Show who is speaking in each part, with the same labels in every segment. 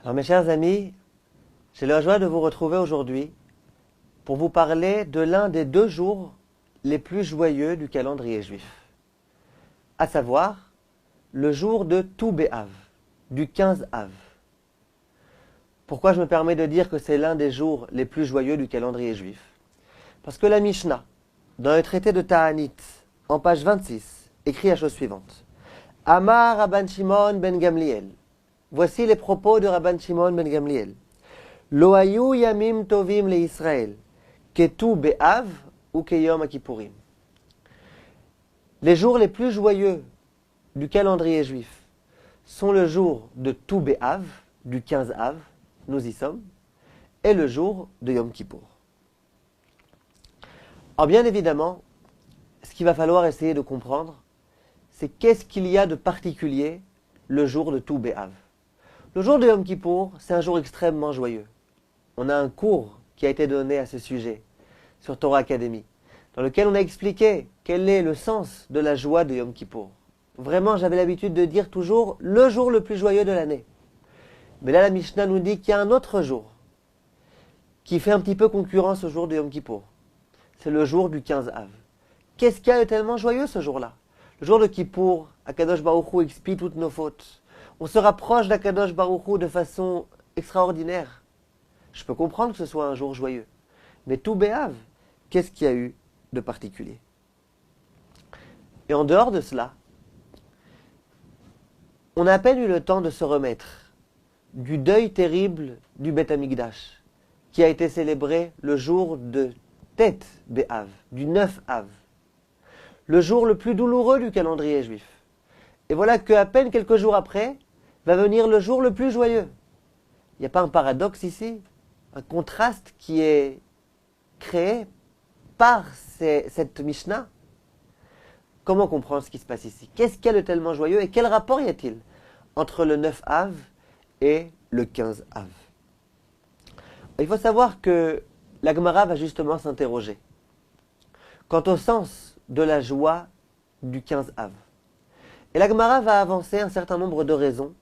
Speaker 1: Alors mes chers amis, j'ai la joie de vous retrouver aujourd'hui pour vous parler de l'un des 2 jours les plus joyeux du calendrier juif, à savoir le jour de Tou B'Av, du 15 Av. Pourquoi je me permets de dire que c'est l'un des jours les plus joyeux du calendrier juif? Parce que la Mishnah, dans le traité de Ta'anit, en page 26, écrit la chose suivante. Amar Rabban Shimon ben Gamliel. Voici les propos de Rabban Shimon ben Gamliel. Lo hayu yamim tovim le Israël, ke Tou B'Av ou ke Yom Kippourim. Les jours les plus joyeux du calendrier juif sont le jour de Tou B'Av, du 15 Av, nous y sommes, et le jour de Yom Kippour. Alors bien évidemment, ce qu'il va falloir essayer de comprendre, c'est qu'est-ce qu'il y a de particulier le jour de Tou B'Av. Le jour de Yom Kippour, c'est un jour extrêmement joyeux. On a un cours qui a été donné à ce sujet sur Torah Academy, dans lequel on a expliqué quel est le sens de la joie de Yom Kippour. Vraiment, j'avais l'habitude de dire toujours le jour le plus joyeux de l'année. Mais là, la Mishnah nous dit qu'il y a un autre jour qui fait un petit peu concurrence au jour de Yom Kippour. C'est le jour du 15 Av. Qu'est-ce qu'il y a de tellement joyeux ce jour-là? Le jour de Kippour, Akadosh Baruch Hu expie toutes nos fautes. On se rapproche d'Akadosh Baruch Hu de façon extraordinaire. Je peux comprendre que ce soit un jour joyeux. Mais Tou B'Av, qu'est-ce qu'il y a eu de particulier? Et en dehors de cela, on a à peine eu le temps de se remettre du deuil terrible du Beth Amikdash, qui a été célébré le jour de Tet B'Av, du 9 Av, le jour le plus douloureux du calendrier juif. Et voilà qu'à peine quelques jours après, va venir le jour le plus joyeux. Il n'y a pas un paradoxe ici? Un contraste qui est créé par cette Mishnah? Comment comprendre ce qui se passe ici? Qu'est-ce qu'il y a de tellement joyeux et quel rapport y a-t-il entre le 9 Av et le 15 Av? Il faut savoir que la Gemara va justement s'interroger quant au sens de la joie du 15 Av. Et la Gemara va avancer un certain nombre de raisons,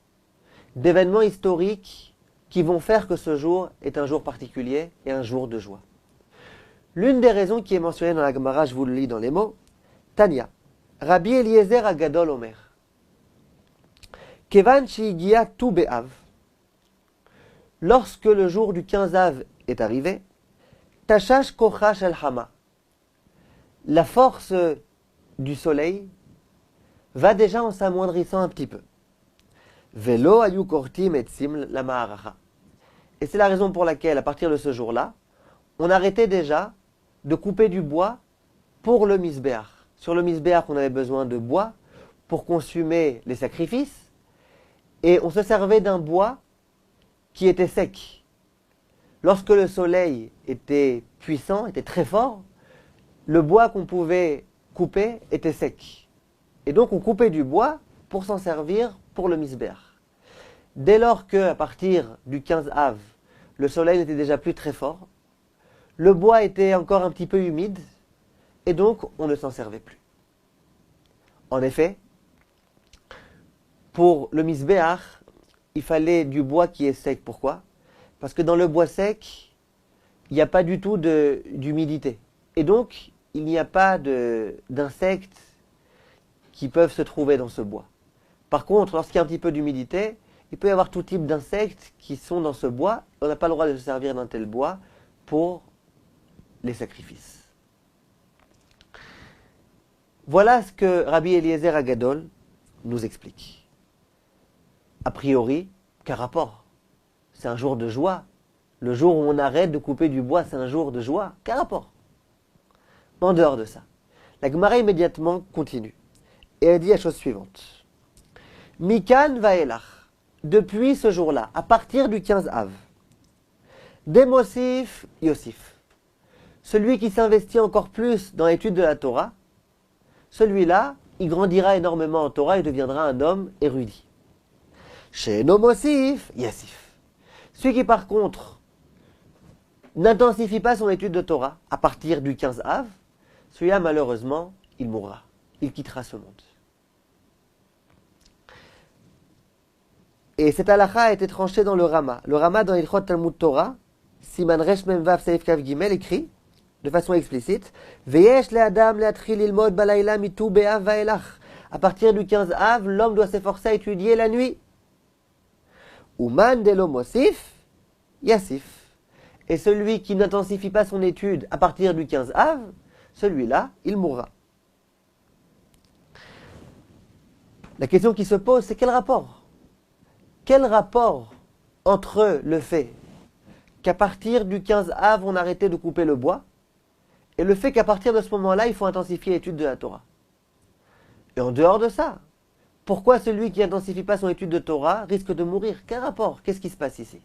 Speaker 1: d'événements historiques qui vont faire que ce jour est un jour particulier et un jour de joie. L'une des raisons qui est mentionnée dans la Gemara, je vous le lis dans les mots, Tanya, Rabbi Eliezer Agadol Omer, Kevan Shigia Tou B'Av, lorsque le jour du 15 Av est arrivé, Tashash Kochash Al-Hama, la force du soleil va déjà en s'amoindrissant un petit peu. Velo ayu kortim et sim la ma'aracha. Et c'est la raison pour laquelle, à partir de ce jour-là, on arrêtait déjà de couper du bois pour le misbéach. Sur le misbéach, on avait besoin de bois pour consumer les sacrifices, et on se servait d'un bois qui était sec. Lorsque le soleil était puissant, était très fort, le bois qu'on pouvait couper était sec. Et donc on coupait du bois pour s'en servir pour le misbéach. Dès lors qu'à partir du 15 Av, le soleil n'était déjà plus très fort, le bois était encore un petit peu humide, et donc on ne s'en servait plus. En effet, pour le misbéach, il fallait du bois qui est sec. Pourquoi? Parce que dans le bois sec, il n'y a pas du tout d'humidité. Et donc, il n'y a pas d'insectes qui peuvent se trouver dans ce bois. Par contre, lorsqu'il y a un petit peu d'humidité, il peut y avoir tout type d'insectes qui sont dans ce bois. On n'a pas le droit de se servir d'un tel bois pour les sacrifices. Voilà ce que Rabbi Eliezer Agadol nous explique. A priori, quel rapport? C'est un jour de joie. Le jour où on arrête de couper du bois, c'est un jour de joie. Quel rapport? En dehors de ça, la Gemara immédiatement continue. Et elle dit la chose suivante. Mikan vaelach, depuis ce jour-là, à partir du 15 Av, Demosif Yosif, celui qui s'investit encore plus dans l'étude de la Torah, celui-là, il grandira énormément en Torah et deviendra un homme érudit. Chez Nomosif Yassif, celui qui par contre n'intensifie pas son étude de Torah à partir du 15 Av, celui-là malheureusement, il mourra, il quittera ce monde. Et cette halakha a été tranchée dans le Rama. Le Rama, dans Ilchot Talmud Torah, Siman Resh Mem Vav Seif Kav Gimel, écrit, de façon explicite, Veyesh le Adam le Atril ilmod balayla mitu be'av vaelach. À partir du 15 Av, l'homme doit s'efforcer à étudier la nuit. Uman delo mosif, yassif. Et celui qui n'intensifie pas son étude à partir du 15 Av, celui-là, il mourra. La question qui se pose, c'est quel rapport? Quel rapport entre le fait qu'à partir du 15 Av, on a arrêté de couper le bois, et le fait qu'à partir de ce moment-là, il faut intensifier l'étude de la Torah? Et en dehors de ça, pourquoi celui qui n'intensifie pas son étude de Torah risque de mourir? Quel rapport? Qu'est-ce qui se passe ici?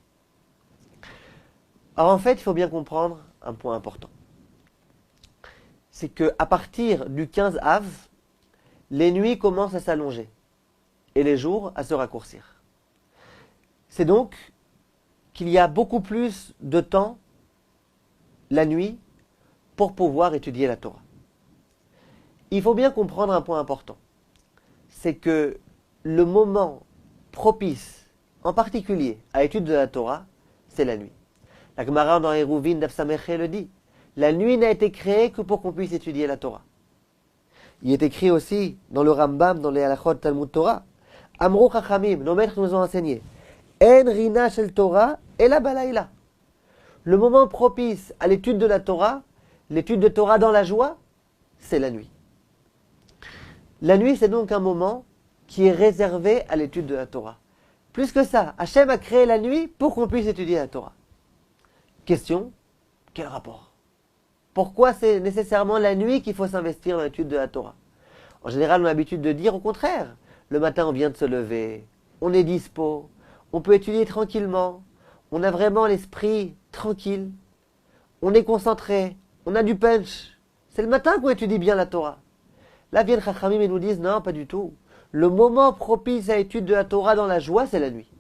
Speaker 1: Alors en fait, il faut bien comprendre un point important. C'est qu'à partir du 15 Av, les nuits commencent à s'allonger et les jours à se raccourcir. C'est donc qu'il y a beaucoup plus de temps la nuit pour pouvoir étudier la Torah. Il faut bien comprendre un point important. C'est que le moment propice, en particulier à l'étude de la Torah, c'est la nuit. La Gemara dans Eruvin Daf Samech le dit. La nuit n'a été créée que pour qu'on puisse étudier la Torah. Il est écrit aussi dans le Rambam, dans les Halachot Talmud Torah, Amrou Chachamim, nos maîtres nous ont enseigné, En rina shel Torah et la balayla. Le moment propice à l'étude de la Torah, l'étude de Torah dans la joie, c'est la nuit. La nuit, c'est donc un moment qui est réservé à l'étude de la Torah. Plus que ça, Hachem a créé la nuit pour qu'on puisse étudier la Torah. Question, quel rapport? Pourquoi c'est nécessairement la nuit qu'il faut s'investir dans l'étude de la Torah? En général, on a l'habitude de dire au contraire. Le matin, on vient de se lever, on est dispo, on peut étudier tranquillement, on a vraiment l'esprit tranquille, on est concentré, on a du punch. C'est le matin qu'on étudie bien la Torah. Là viennent Chachamim et nous disent non, pas du tout. Le moment propice à l'étude de la Torah dans la joie, c'est la nuit.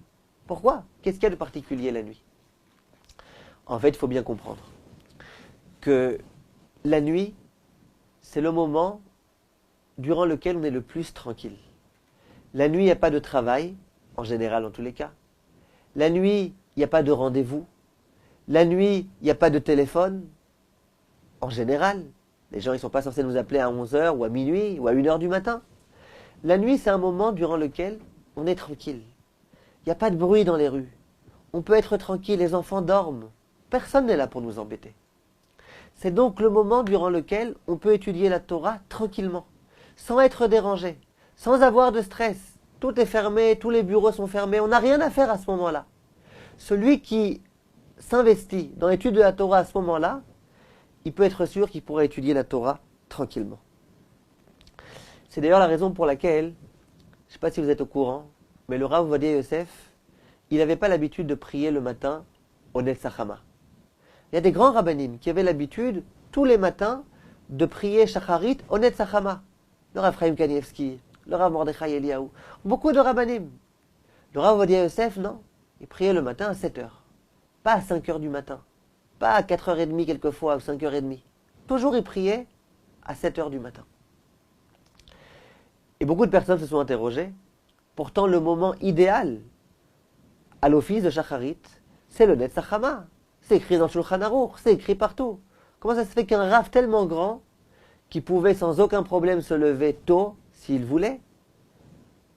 Speaker 1: Pourquoi? Qu'est-ce qu'il y a de particulier la nuit? En fait, il faut bien comprendre que la nuit, c'est le moment durant lequel on est le plus tranquille. La nuit, il n'y a pas de travail, en général en tous les cas. La nuit, il n'y a pas de rendez-vous. La nuit, il n'y a pas de téléphone, en général. Les gens, ils ne sont pas censés nous appeler à 11h ou à minuit ou à 1h du matin. La nuit, c'est un moment durant lequel on est tranquille. Il n'y a pas de bruit dans les rues. On peut être tranquille, les enfants dorment. Personne n'est là pour nous embêter. C'est donc le moment durant lequel on peut étudier la Torah tranquillement, sans être dérangé, sans avoir de stress. Tout est fermé, tous les bureaux sont fermés, on n'a rien à faire à ce moment-là. Celui qui s'investit dans l'étude de la Torah à ce moment-là, il peut être sûr qu'il pourra étudier la Torah tranquillement. C'est d'ailleurs la raison pour laquelle, je ne sais pas si vous êtes au courant, mais le Rav Ovadia Yosef, il n'avait pas l'habitude de prier le matin au Netzachama. Il y a des grands rabbanim qui avaient l'habitude, tous les matins, de prier Shacharit au Netzachama. Le Rav Chaim Kanievski, le Rav Mordechai Eliyahu, beaucoup de rabbanim. Le Rav Ovadia Yosef, non, il priait le matin à 7h, pas à 5h du matin, pas à 4h30 quelquefois, ou 5h30. Toujours il priait à 7h du matin. Et beaucoup de personnes se sont interrogées. Pourtant, le moment idéal à l'office de Shacharit, c'est le Netzachama. C'est écrit dans le Shulchan Aruch, c'est écrit partout. Comment ça se fait qu'un Rav tellement grand, qui pouvait sans aucun problème se lever tôt, s'il voulait,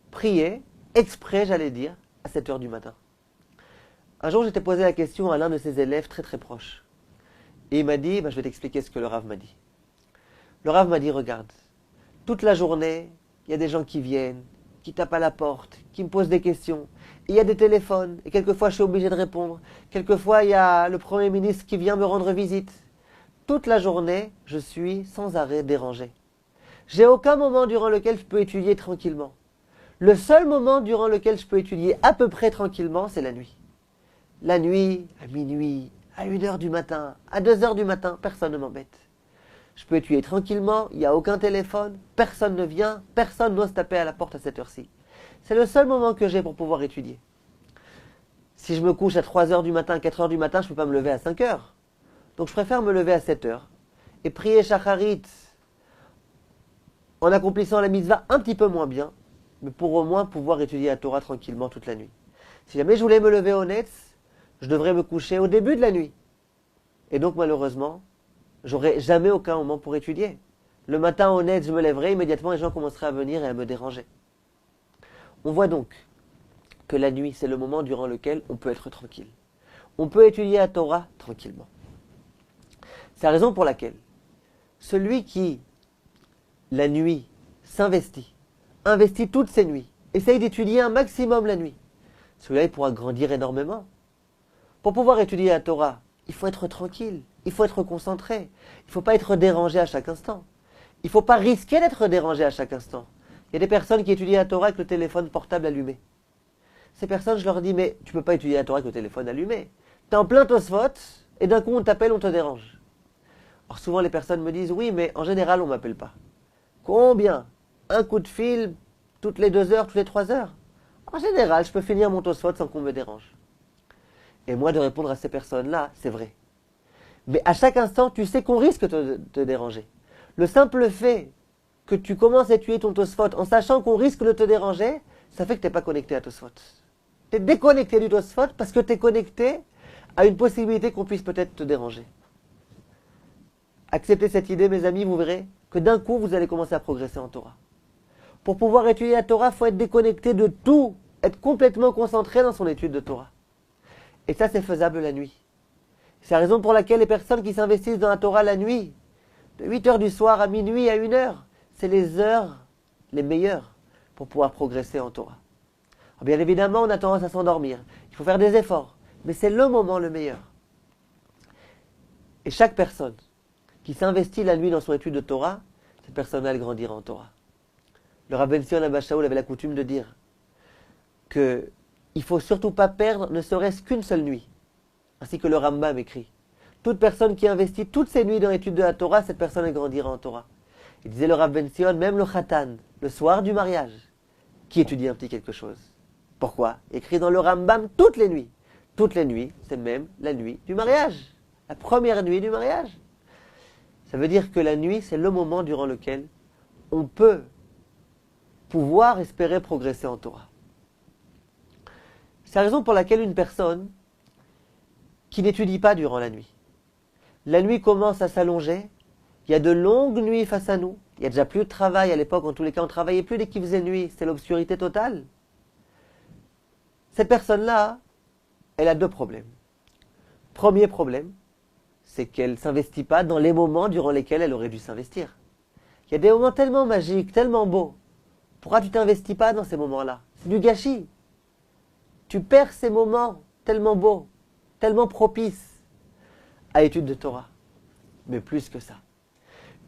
Speaker 1: prier, exprès, j'allais dire, à 7h du matin? Un jour, j'étais posé la question à l'un de ses élèves très très proches. Et il m'a dit, je vais t'expliquer ce que le Rav m'a dit. Le Rav m'a dit, regarde, toute la journée, il y a des gens qui viennent, qui tapent à la porte, qui me posent des questions. Et il y a des téléphones, et quelquefois je suis obligé de répondre. Quelquefois, il y a le Premier ministre qui vient me rendre visite. Toute la journée, je suis sans arrêt dérangé. J'ai aucun moment durant lequel je peux étudier tranquillement. Le seul moment durant lequel je peux étudier à peu près tranquillement, c'est la nuit. La nuit, à minuit, à 1h du matin, à 2h du matin, personne ne m'embête. Je peux étudier tranquillement, il n'y a aucun téléphone, personne ne vient, personne n'ose taper à la porte à cette heure-ci. C'est le seul moment que j'ai pour pouvoir étudier. Si je me couche à 3h du matin, 4h du matin, je ne peux pas me lever à 5h. Donc je préfère me lever à 7h et prier Shacharit en accomplissant la mitzvah un petit peu moins bien, mais pour au moins pouvoir étudier la Torah tranquillement toute la nuit. Si jamais je voulais me lever au Netz, je devrais me coucher au début de la nuit. Et donc malheureusement, j'aurais jamais aucun moment pour étudier. Le matin au Netz, je me lèverais, immédiatement les gens commenceraient à venir et à me déranger. On voit donc que la nuit, c'est le moment durant lequel on peut être tranquille. On peut étudier la Torah tranquillement. C'est la raison pour laquelle celui qui, la nuit, investit toutes ses nuits, essaye d'étudier un maximum la nuit, celui-là, il pourra grandir énormément. Pour pouvoir étudier la Torah, il faut être tranquille, il faut être concentré, il ne faut pas être dérangé à chaque instant. Il ne faut pas risquer d'être dérangé à chaque instant. Il y a des personnes qui étudient la Torah avec le téléphone portable allumé. Ces personnes, je leur dis, mais tu ne peux pas étudier la Torah avec le téléphone allumé. Tu es en plein Tosfot, et d'un coup on t'appelle, on te dérange. Alors souvent les personnes me disent, oui, mais en général on ne m'appelle pas. Combien? Un coup de fil toutes les 2 heures, toutes les 3 heures? En général, je peux finir mon Tosfot sans qu'on me dérange. Et moi de répondre à ces personnes-là, c'est vrai. Mais à chaque instant, tu sais qu'on risque de te déranger. Le simple fait que tu commences à étudier ton Tosfot en sachant qu'on risque de te déranger, ça fait que tu n'es pas connecté à Tosfot. Tu es déconnecté du Tosfot parce que tu es connecté à une possibilité qu'on puisse peut-être te déranger. Acceptez cette idée, mes amis, vous verrez que d'un coup, vous allez commencer à progresser en Torah. Pour pouvoir étudier la Torah, il faut être déconnecté de tout, être complètement concentré dans son étude de Torah. Et ça, c'est faisable la nuit. C'est la raison pour laquelle les personnes qui s'investissent dans la Torah la nuit, de 8 heures du soir à minuit à 1 heure, c'est les heures les meilleures pour pouvoir progresser en Torah. Alors bien évidemment, on a tendance à s'endormir. Il faut faire des efforts, mais c'est le moment le meilleur. Et chaque personne qui s'investit la nuit dans son étude de Torah, cette personne-là, elle grandira en Torah. Le Rav Ben Sion Abba Shaul avait la coutume de dire qu'il ne faut surtout pas perdre ne serait-ce qu'une seule nuit. Ainsi que le Rambam écrit. Toute personne qui investit toutes ses nuits dans l'étude de la Torah, cette personne elle grandira en Torah. Il disait le Rav Ben Sion, même le Khatan, le soir du mariage, qui étudie un petit quelque chose. Pourquoi? Écrit dans le Rambam toutes les nuits. Toutes les nuits, c'est même la nuit du mariage. La première nuit du mariage. Ça veut dire que la nuit, c'est le moment durant lequel on peut pouvoir espérer progresser en Torah. C'est la raison pour laquelle une personne qui n'étudie pas durant la nuit, la nuit commence à s'allonger, il y a de longues nuits face à nous, il n'y a déjà plus de travail à l'époque, en tous les cas on ne travaillait plus dès qu'il faisait nuit, c'était l'obscurité totale. Cette personne-là, elle a 2 problèmes. Premier problème, c'est qu'elle ne s'investit pas dans les moments durant lesquels elle aurait dû s'investir. Il y a des moments tellement magiques, tellement beaux. Pourquoi tu ne t'investis pas dans ces moments-là? C'est du gâchis. Tu perds ces moments tellement beaux, tellement propices à l'étude de Torah. Mais plus que ça.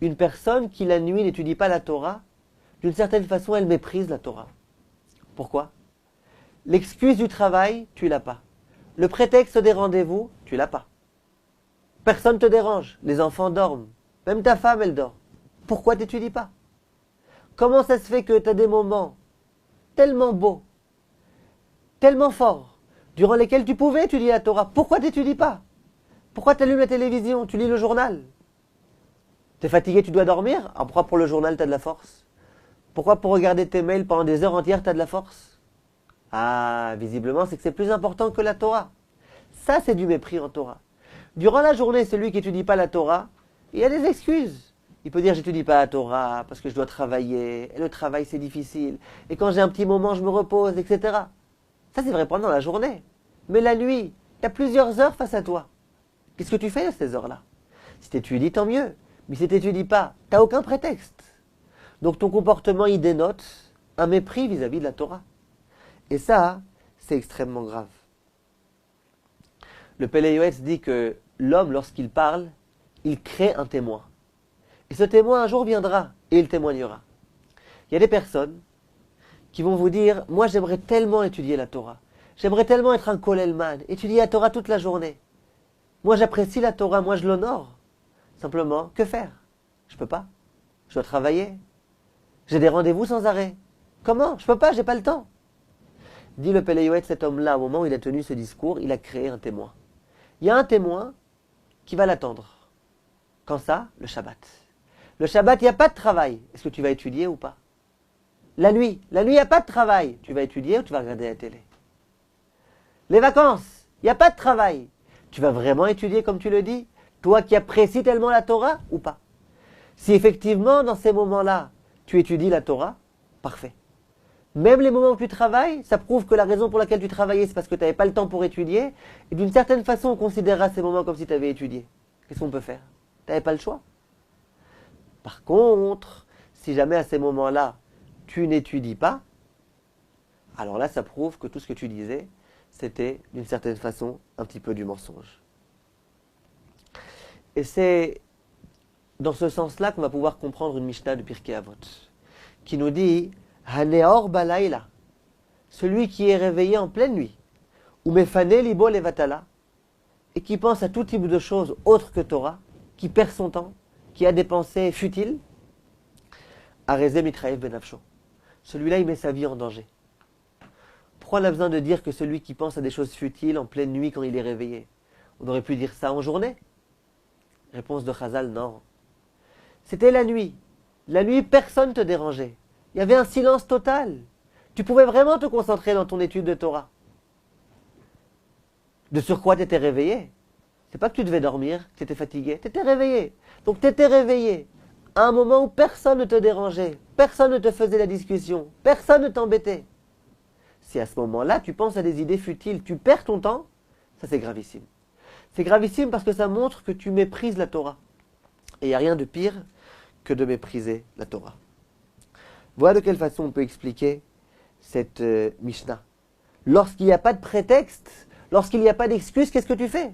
Speaker 1: Une personne qui la nuit n'étudie pas la Torah, d'une certaine façon, elle méprise la Torah. Pourquoi? L'excuse du travail, tu l'as pas. Le prétexte des rendez-vous, tu l'as pas. Personne ne te dérange, les enfants dorment, même ta femme, elle dort. Pourquoi t'étudies pas? Comment ça se fait que tu as des moments tellement beaux, tellement forts, durant lesquels tu pouvais étudier la Torah? Pourquoi t'étudies pas? Pourquoi tu allumes la télévision? Tu lis le journal? Tu es fatigué, tu dois dormir? Alors pourquoi pour le journal tu as de la force? Pourquoi pour regarder tes mails pendant des heures entières tu as de la force? Ah, visiblement c'est que c'est plus important que la Torah. Ça c'est du mépris en Torah. Durant la journée, celui qui n'étudie pas la Torah, il a des excuses. Il peut dire, j'étudie pas la Torah parce que je dois travailler, et le travail c'est difficile, et quand j'ai un petit moment, je me repose, etc. Ça c'est vrai pendant la journée. Mais la nuit, tu as plusieurs heures face à toi. Qu'est-ce que tu fais à ces heures-là? Si tu étudies, tant mieux. Mais si tu n'étudies pas, tu n'as aucun prétexte. Donc ton comportement, il dénote un mépris vis-à-vis de la Torah. Et ça, c'est extrêmement grave. Le Pélé Yoetz dit que l'homme, lorsqu'il parle, il crée un témoin. Et ce témoin, un jour, viendra et il témoignera. Il y a des personnes qui vont vous dire, moi j'aimerais tellement étudier la Torah. J'aimerais tellement être un Kolelman, étudier la Torah toute la journée. Moi j'apprécie la Torah, moi je l'honore. Simplement, que faire? Je peux pas. Je dois travailler. J'ai des rendez-vous sans arrêt. Comment? Je peux pas, j'ai pas le temps. Dit le Pélé Yoetz, cet homme-là, au moment où il a tenu ce discours, il a créé un témoin. Il y a un témoin qui va l'attendre. Quand ça? Le Shabbat. Le Shabbat, il n'y a pas de travail. Est-ce que tu vas étudier ou pas? La nuit, il n'y a pas de travail. Tu vas étudier ou tu vas regarder la télé? Les vacances, il n'y a pas de travail. Tu vas vraiment étudier comme tu le dis? Toi qui apprécies tellement la Torah ou pas? Si effectivement, dans ces moments-là, tu étudies la Torah, parfait. Même les moments où tu travailles, ça prouve que la raison pour laquelle tu travaillais, c'est parce que tu n'avais pas le temps pour étudier. Et d'une certaine façon, on considérera ces moments comme si tu avais étudié. Qu'est-ce qu'on peut faire? Tu n'avais pas le choix. Par contre, si jamais à ces moments-là, tu n'étudies pas, alors là, ça prouve que tout ce que tu disais, c'était d'une certaine façon un petit peu du mensonge. Et c'est dans ce sens-là qu'on va pouvoir comprendre une Mishnah de Pirkei Avot, qui nous dit Haneor Balayla, celui qui est réveillé en pleine nuit, ou Mefane Libo Levatala, et qui pense à tout type de choses autres que Torah, qui perd son temps, qui a des pensées futiles, Areze Mitraev Benafsho. Celui-là, il met sa vie en danger. Pourquoi on a besoin de dire que celui qui pense à des choses futiles en pleine nuit quand il est réveillé? On aurait pu dire ça en journée. Réponse de Chazal, non. C'était la nuit. La nuit, personne ne te dérangeait. Il y avait un silence total. Tu pouvais vraiment te concentrer dans ton étude de Torah. De surcroît, tu étais réveillé. C'est pas que tu devais dormir, que tu étais fatigué. Tu étais réveillé. Donc tu étais réveillé à un moment où personne ne te dérangeait. Personne ne te faisait la discussion. Personne ne t'embêtait. Si à ce moment-là, tu penses à des idées futiles, tu perds ton temps, ça c'est gravissime. C'est gravissime parce que ça montre que tu méprises la Torah. Et il n'y a rien de pire que de mépriser la Torah. Voilà de quelle façon on peut expliquer cette Mishnah. Lorsqu'il n'y a pas de prétexte, lorsqu'il n'y a pas d'excuse, qu'est-ce que tu fais?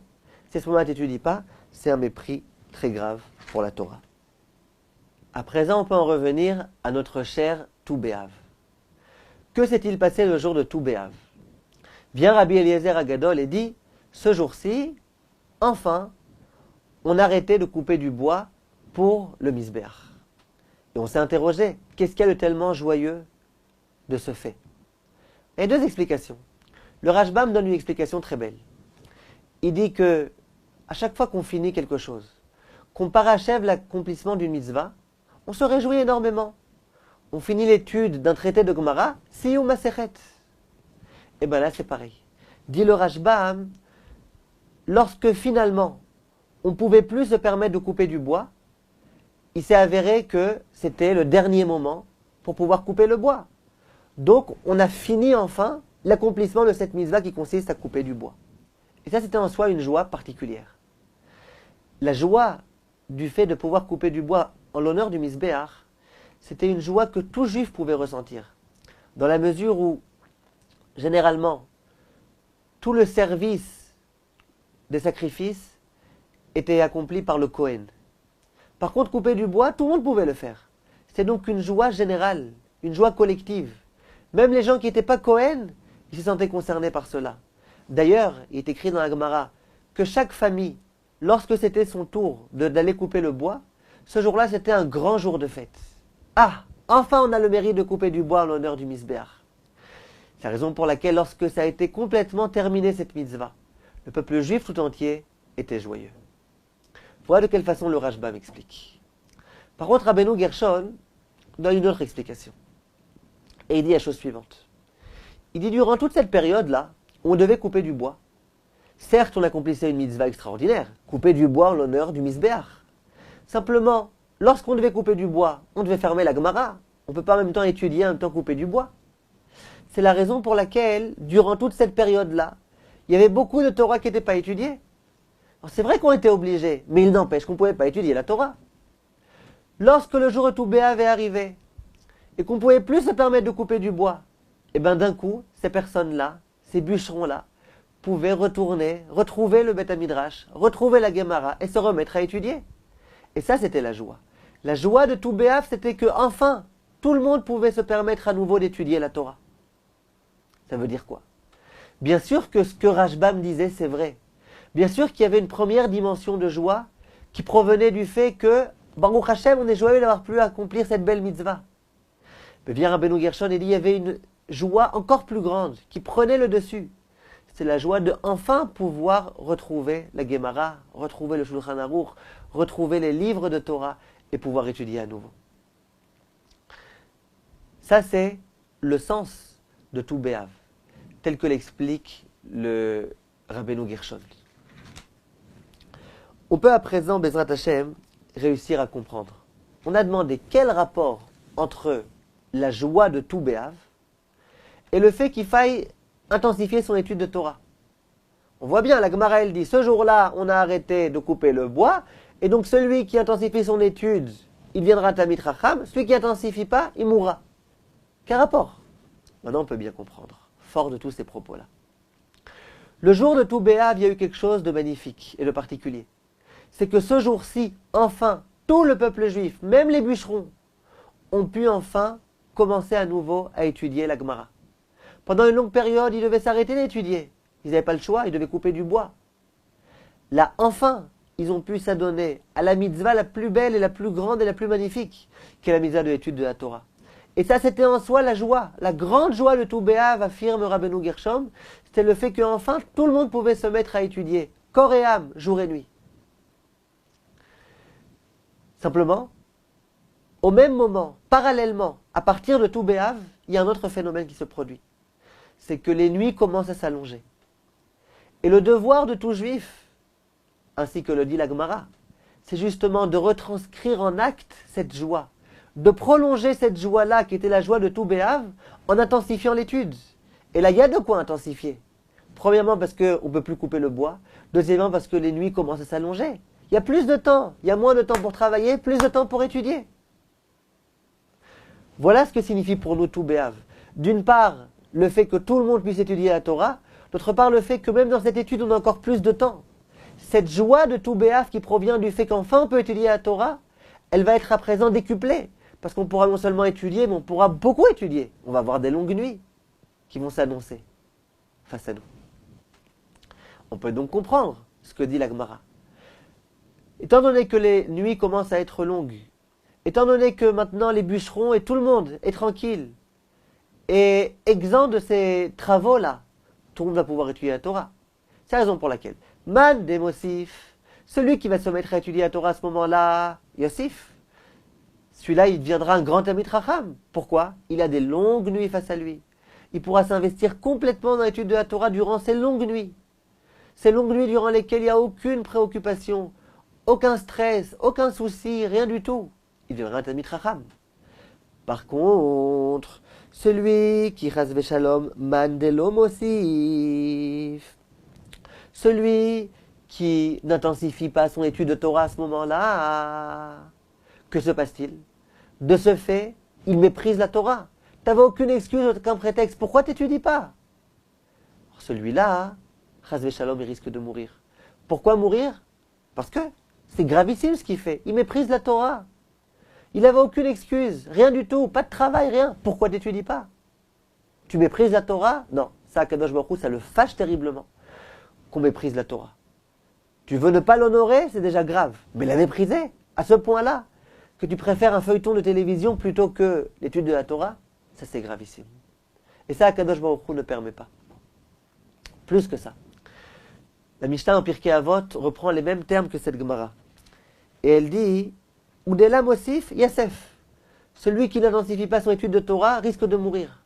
Speaker 1: Si à ce moment-là tu n'étudies pas, c'est un mépris très grave pour la Torah. À présent, on peut en revenir à notre cher Tou B'Av. Que s'est-il passé le jour de Tou B'Av? Vient Rabbi Eliezer Agadol et dit, ce jour-ci, enfin, on arrêtait de couper du bois pour le Misbéach. Et on s'est interrogé, qu'est-ce qu'il y a de tellement joyeux de ce fait? Il y a deux explications. Le Rashbam donne une explication très belle. Il dit que à chaque fois qu'on finit quelque chose, qu'on parachève l'accomplissement d'une mitzvah, on se réjouit énormément. On finit l'étude d'un traité de Gemara, Siyum Masechet. Et bien là c'est pareil. Dit le Rashbam, lorsque finalement on ne pouvait plus se permettre de couper du bois, il s'est avéré que c'était le dernier moment pour pouvoir couper le bois. Donc on a fini enfin l'accomplissement de cette mitzvah qui consiste à couper du bois. Et ça c'était en soi une joie particulière. La joie du fait de pouvoir couper du bois en l'honneur du Misbéach, c'était une joie que tout juif pouvait ressentir. Dans la mesure où, généralement, tout le service des sacrifices était accompli par le Kohen. Par contre, couper du bois, tout le monde pouvait le faire. C'est donc une joie générale, une joie collective. Même les gens qui n'étaient pas Kohen, ils se sentaient concernés par cela. D'ailleurs, il est écrit dans la Gemara que chaque famille, lorsque c'était son tour d'aller couper le bois, ce jour-là, c'était un grand jour de fête. Ah, enfin on a le mérite de couper du bois en l'honneur du Misbéach. C'est la raison pour laquelle, lorsque ça a été complètement terminé cette mitzvah, le peuple juif tout entier était joyeux. Voilà de quelle façon le Rashbam explique. Par contre, Rabbeinu Gershon donne une autre explication. Et il dit la chose suivante. Il dit, durant toute cette période-là, on devait couper du bois. Certes, on accomplissait une mitzvah extraordinaire, couper du bois en l'honneur du Misbéach. Simplement, lorsqu'on devait couper du bois, on devait fermer la Gemara. On ne peut pas en même temps étudier, en même temps couper du bois. C'est la raison pour laquelle, durant toute cette période-là, il y avait beaucoup de Torah qui n'étaient pas étudiées. Alors c'est vrai qu'on était obligés, mais il n'empêche qu'on ne pouvait pas étudier la Torah. Lorsque le jour de Tou B'Av est arrivé, et qu'on ne pouvait plus se permettre de couper du bois, et bien d'un coup, ces personnes-là, ces bûcherons-là, pouvaient retourner, retrouver le Beth Midrash, retrouver la Gemara, et se remettre à étudier. Et ça, c'était la joie. La joie de Tou B'Av, c'était que enfin, tout le monde pouvait se permettre à nouveau d'étudier la Torah. Ça veut dire quoi? Bien sûr que ce que Rashbam disait, c'est vrai. Bien sûr qu'il y avait une première dimension de joie qui provenait du fait que, Baruch Hashem, on est joyeux d'avoir pu accomplir cette belle mitzvah. Mais vient Rabbeinu Gershon et dit il y avait une joie encore plus grande qui prenait le dessus. C'est la joie de enfin pouvoir retrouver la Gemara, retrouver le Shulchan Aruch, retrouver les livres de Torah et pouvoir étudier à nouveau. Ça, c'est le sens de Tou B'Av, tel que l'explique le Rabbeinu Gershon. On peut à présent, Bezrat Hashem, réussir à comprendre. On a demandé quel rapport entre la joie de tout Béav et le fait qu'il faille intensifier son étude de Torah. On voit bien, la Gemara elle dit, ce jour-là, on a arrêté de couper le bois, et donc celui qui intensifie son étude, il deviendra Talmid Chacham, celui qui n'intensifie pas, il mourra. Quel rapport? Maintenant, on peut bien comprendre, fort de tous ces propos-là. Le jour de tout Béav, il y a eu quelque chose de magnifique et de particulier. C'est que ce jour-ci, enfin, tout le peuple juif, même les bûcherons, ont pu enfin commencer à nouveau à étudier la Gemara. Pendant une longue période, ils devaient s'arrêter d'étudier. Ils n'avaient pas le choix, ils devaient couper du bois. Là, enfin, ils ont pu s'adonner à la mitzvah la plus belle et la plus grande et la plus magnifique, qui est la mitzvah de l'étude de la Torah. Et ça, c'était en soi la joie, la grande joie de tout Béav, affirme Rabbeinu Gershom, c'était le fait qu'enfin, tout le monde pouvait se mettre à étudier, corps et âme, jour et nuit. Simplement, au même moment, parallèlement, à partir de tout Béav, il y a un autre phénomène qui se produit. C'est que les nuits commencent à s'allonger. Et le devoir de tout juif, ainsi que le dit la Gemara, c'est justement de retranscrire en acte cette joie, de prolonger cette joie-là, qui était la joie de tout Béav, en intensifiant l'étude. Et là, il y a de quoi intensifier. Premièrement, parce qu'on ne peut plus couper le bois. Deuxièmement, parce que les nuits commencent à s'allonger. Il y a plus de temps, il y a moins de temps pour travailler, plus de temps pour étudier. Voilà ce que signifie pour nous tout Béav. D'une part, le fait que tout le monde puisse étudier la Torah. D'autre part, le fait que même dans cette étude, on a encore plus de temps. Cette joie de tout Béav qui provient du fait qu'enfin on peut étudier la Torah, elle va être à présent décuplée. Parce qu'on pourra non seulement étudier, mais on pourra beaucoup étudier. On va avoir des longues nuits qui vont s'annoncer face à nous. On peut donc comprendre ce que dit la Gemara. Étant donné que les nuits commencent à être longues, étant donné que maintenant les bûcherons et tout le monde est tranquille, et exempt de ces travaux-là, tout le monde va pouvoir étudier la Torah. C'est la raison pour laquelle Man Demosif, celui qui va se mettre à étudier la Torah à ce moment-là, Yosif, celui-là il deviendra un grand Talmid Chacham. Pourquoi? Il a des longues nuits face à lui. Il pourra s'investir complètement dans l'étude de la Torah durant ces longues nuits. Ces longues nuits durant lesquelles il n'y a aucune préoccupation, aucun stress, aucun souci, rien du tout. Il deviendra un Talmid Chacham. Par contre, celui qui chas v'shalom mandelo mosif, celui qui n'intensifie pas son étude de Torah à ce moment-là, que se passe-t-il? De ce fait, il méprise la Torah. Tu n'avais aucune excuse, aucun prétexte. Pourquoi tu n'étudies pas? Celui-là, chas v'shalom, il risque de mourir. Pourquoi mourir? Parce que c'est gravissime ce qu'il fait. Il méprise la Torah. Il n'avait aucune excuse, rien du tout, pas de travail, rien. Pourquoi tu n'étudies pas? Tu méprises la Torah? Non, ça, Kadosh Baruch Hu, ça le fâche terriblement qu'on méprise la Torah. Tu veux ne pas l'honorer, c'est déjà grave. Mais la mépriser, à ce point-là, que tu préfères un feuilleton de télévision plutôt que l'étude de la Torah, ça c'est gravissime. Et ça, Kadosh Baruch Hu ne permet pas. Plus que ça. La Mishnah en Pirkei Avot reprend les mêmes termes que cette Gemara. Et elle dit... Oudela Mosif, Yasef. Celui qui n'intensifie pas son étude de Torah risque de mourir.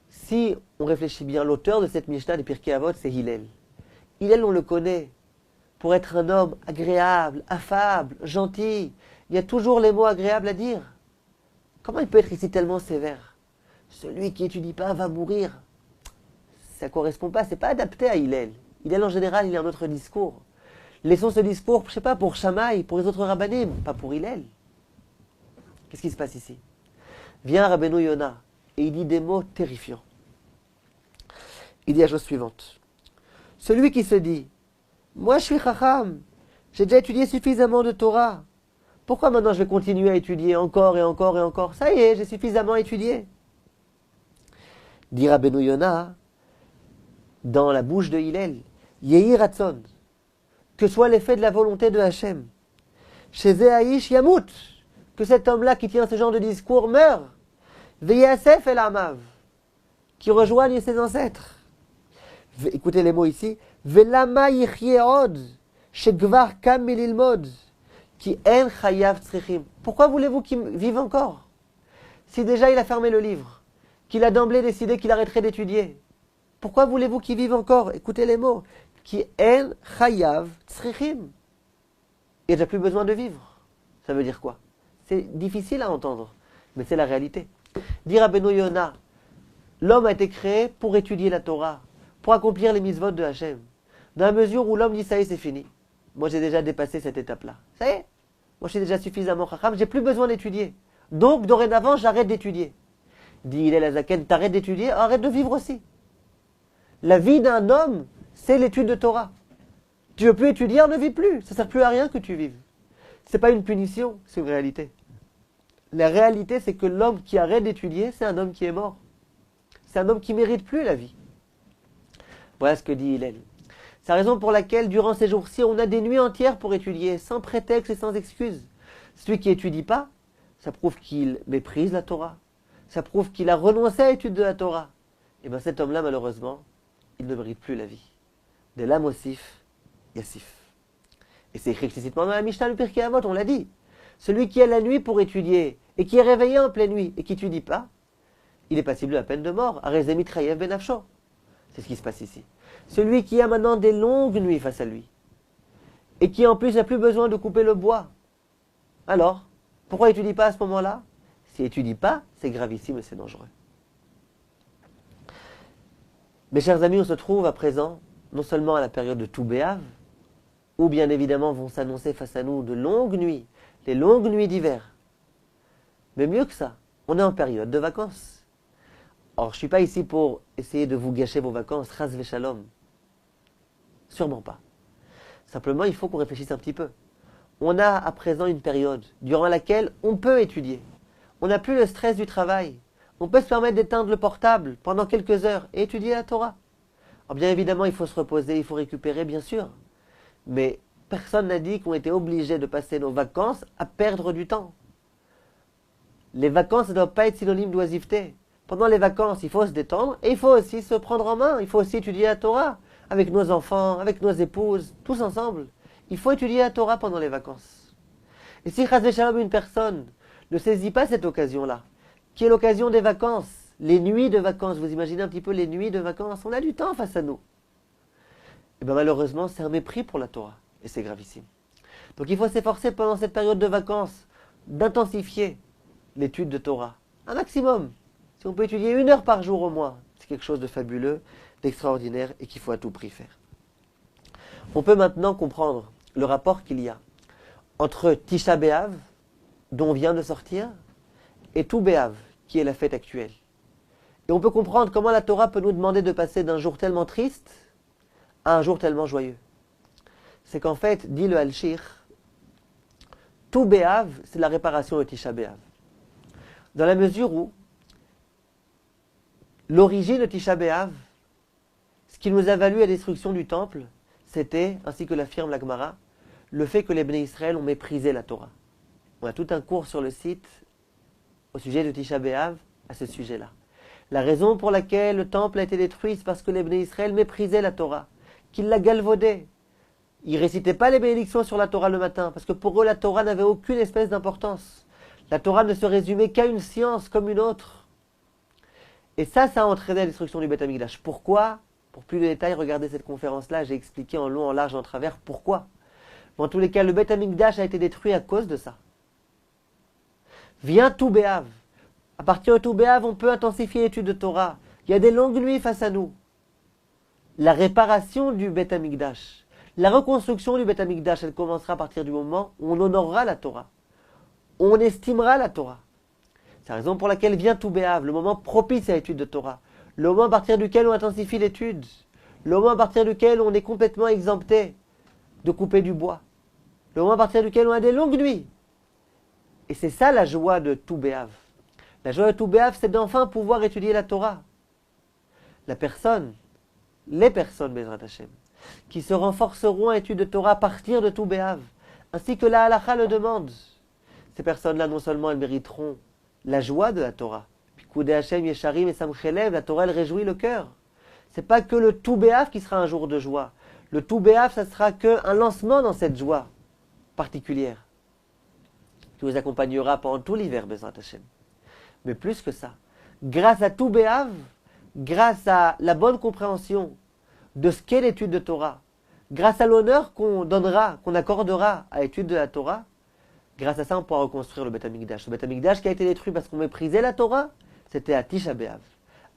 Speaker 1: Si on réfléchit bien, l'auteur de cette Mishnah de Pirkei Avot, c'est Hillel. Hillel, on le connaît pour être un homme agréable, affable, gentil. Il y a toujours les mots agréables à dire. Comment il peut être ici tellement sévère? Celui qui n'étudie pas va mourir. Ça ne correspond pas, c'est pas adapté à Hillel. Hillel, en général, il a un autre discours. Laissons ce discours, je ne sais pas, pour Shammai, pour les autres rabbanim, pas pour Hillel. Qu'est-ce qui se passe ici? Vient Rabbeinu Yona et il dit des mots terrifiants. Il dit la chose suivante. Celui qui se dit, moi je suis Chacham, j'ai déjà étudié suffisamment de Torah. Pourquoi maintenant je vais continuer à étudier encore et encore et encore? Ça y est, j'ai suffisamment étudié. Dit Rabbeinu Yona, dans la bouche de Hillel, Yehi Ratzon, que soit l'effet de la volonté de Hachem. Chez Zéhaïch Yamout, que cet homme-là qui tient ce genre de discours meure. Veyasef el Amav, qui rejoigne ses ancêtres. Écoutez les mots ici. Velama yichye od, shegvar kam mililmod, qui en chayav tzrichim. Pourquoi voulez-vous qu'il vive encore? Si déjà il a fermé le livre, qu'il a d'emblée décidé qu'il arrêterait d'étudier. Pourquoi voulez-vous qu'ils vivent encore? Écoutez les mots. Ki en chayav tzrichim. Il n'a plus besoin de vivre. Ça veut dire quoi? C'est difficile à entendre, mais c'est la réalité. Dire à Beno Yona, l'homme a été créé pour étudier la Torah, pour accomplir les mitzvot de Hachem. Dans la mesure où l'homme dit, ça y est, c'est fini. Moi, j'ai déjà dépassé cette étape-là. Ça y est, moi, je suis déjà suffisamment chacham, j'ai plus besoin d'étudier. Donc, dorénavant, j'arrête d'étudier. Dit Hillel Hazaken, t'arrêtes d'étudier, arrête de vivre aussi. La vie d'un homme, c'est l'étude de Torah. Tu veux plus étudier, on ne vit plus. Ça ne sert plus à rien que tu vives. C'est pas une punition, c'est une réalité. La réalité, c'est que l'homme qui arrête d'étudier, c'est un homme qui est mort. C'est un homme qui ne mérite plus la vie. Voilà ce que dit Hillel. C'est la raison pour laquelle, durant ces jours-ci, on a des nuits entières pour étudier, sans prétexte et sans excuse. Celui qui n'étudie pas, ça prouve qu'il méprise la Torah. Ça prouve qu'il a renoncé à l'étude de la Torah. Et bien cet homme-là, malheureusement, il ne mérite plus la vie. De l'âme Yassif. Et c'est écrit explicitement dans la Mishnah, le Pirkei Avot, on l'a dit. Celui qui a la nuit pour étudier, et qui est réveillé en pleine nuit, et qui n'étudie pas, il est passible de la peine de mort. Arezemit Chayev Ben Nafsho. C'est ce qui se passe ici. Celui qui a maintenant des longues nuits face à lui, et qui en plus n'a plus besoin de couper le bois. Alors, pourquoi il n'étudie pas à ce moment-là? S'il n'étudie pas, c'est gravissime et c'est dangereux. Mes chers amis, on se trouve à présent, non seulement à la période de Tou B'Av, où bien évidemment vont s'annoncer face à nous de longues nuits, les longues nuits d'hiver. Mais mieux que ça, on est en période de vacances. Or, je ne suis pas ici pour essayer de vous gâcher vos vacances, Chas v'Shalom. Sûrement pas. Simplement, il faut qu'on réfléchisse un petit peu. On a à présent une période durant laquelle on peut étudier. On n'a plus le stress du travail. On peut se permettre d'éteindre le portable pendant quelques heures et étudier la Torah. Alors bien évidemment, il faut se reposer, il faut récupérer, bien sûr. Mais personne n'a dit qu'on était obligé de passer nos vacances à perdre du temps. Les vacances ne doivent pas être synonymes d'oisiveté. Pendant les vacances, il faut se détendre et il faut aussi se prendre en main. Il faut aussi étudier la Torah avec nos enfants, avec nos épouses, tous ensemble. Il faut étudier la Torah pendant les vacances. Et si Chas v'Shalom, une personne ne saisit pas cette occasion-là, qui est l'occasion des vacances, les nuits de vacances, vous imaginez un petit peu les nuits de vacances, on a du temps face à nous. Et bien malheureusement, c'est un mépris pour la Torah, et c'est gravissime. Donc il faut s'efforcer pendant cette période de vacances d'intensifier l'étude de Torah, un maximum. Si on peut étudier 1 heure par jour au moins, c'est quelque chose de fabuleux, d'extraordinaire, et qu'il faut à tout prix faire. On peut maintenant comprendre le rapport qu'il y a entre Tisha B'Av, dont on vient de sortir, et Tou B'Av, qui est la fête actuelle. Et on peut comprendre comment la Torah peut nous demander de passer d'un jour tellement triste à un jour tellement joyeux. C'est qu'en fait, dit le Al-Shir, Tou B'Av, c'est la réparation de Tisha B'Av. Dans la mesure où l'origine de Tisha B'Av, ce qui nous a valu la destruction du temple, c'était, ainsi que l'affirme la Gemara, le fait que les Bnei Israël ont méprisé la Torah. On a tout un cours sur le site au sujet de Tisha B'Av à ce sujet-là. La raison pour laquelle le temple a été détruit, c'est parce que les Bnei Israël méprisaient la Torah, qu'ils la galvaudaient. Ils ne récitaient pas les bénédictions sur la Torah le matin, parce que pour eux, la Torah n'avait aucune espèce d'importance. La Torah ne se résumait qu'à une science comme une autre. Et ça a entraîné la destruction du Beth Amikdash. Pourquoi? Pour plus de détails, regardez cette conférence-là, j'ai expliqué en long, en large, en travers pourquoi. Mais en tous les cas, le Beth Amikdash a été détruit à cause de ça. Vient Tou B'Av. À partir de Tou B'Av, on peut intensifier l'étude de Torah. Il y a des longues nuits face à nous. La réparation du Beth Amikdash, la reconstruction du Beth Amikdash, elle commencera à partir du moment où on honorera la Torah. On estimera la Torah. C'est la raison pour laquelle vient Tou B'Av, le moment propice à l'étude de Torah. Le moment à partir duquel on intensifie l'étude. Le moment à partir duquel on est complètement exempté de couper du bois. Le moment à partir duquel on a des longues nuits. Et c'est ça la joie de Tou B'Av. La joie de Tou B'Av, c'est d'enfin pouvoir étudier la Torah. Les personnes, Bezrat Hashem, qui se renforceront à l'étude de Torah à partir de Tou B'Av, ainsi que la halakha le demande. Ces personnes-là, non seulement elles mériteront la joie de la Torah, puis Koudé Hashem, Yesharim et Samchelev, la Torah elle réjouit le cœur. C'est pas que le Tou B'Av qui sera un jour de joie. Le Tou B'Av, ça sera qu'un lancement dans cette joie particulière, qui vous accompagnera pendant tout l'hiver, Bezrat Hashem. Mais plus que ça, grâce à Tou B'Av, grâce à la bonne compréhension de ce qu'est l'étude de Torah, grâce à l'honneur qu'on donnera, qu'on accordera à l'étude de la Torah, grâce à ça, on pourra reconstruire le Beth Amikdash. Le Beth Amikdash qui a été détruit parce qu'on méprisait la Torah, c'était à Tisha B'Av.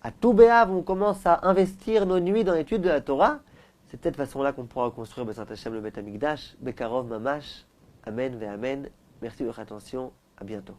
Speaker 1: À tout B'Av, on commence à investir nos nuits dans l'étude de la Torah. C'est de cette façon-là qu'on pourra reconstruire B'Ezrat Hashem, le Beth Amikdash. Bekarov Mamash. Amen ve Amen. Merci de votre attention. À bientôt.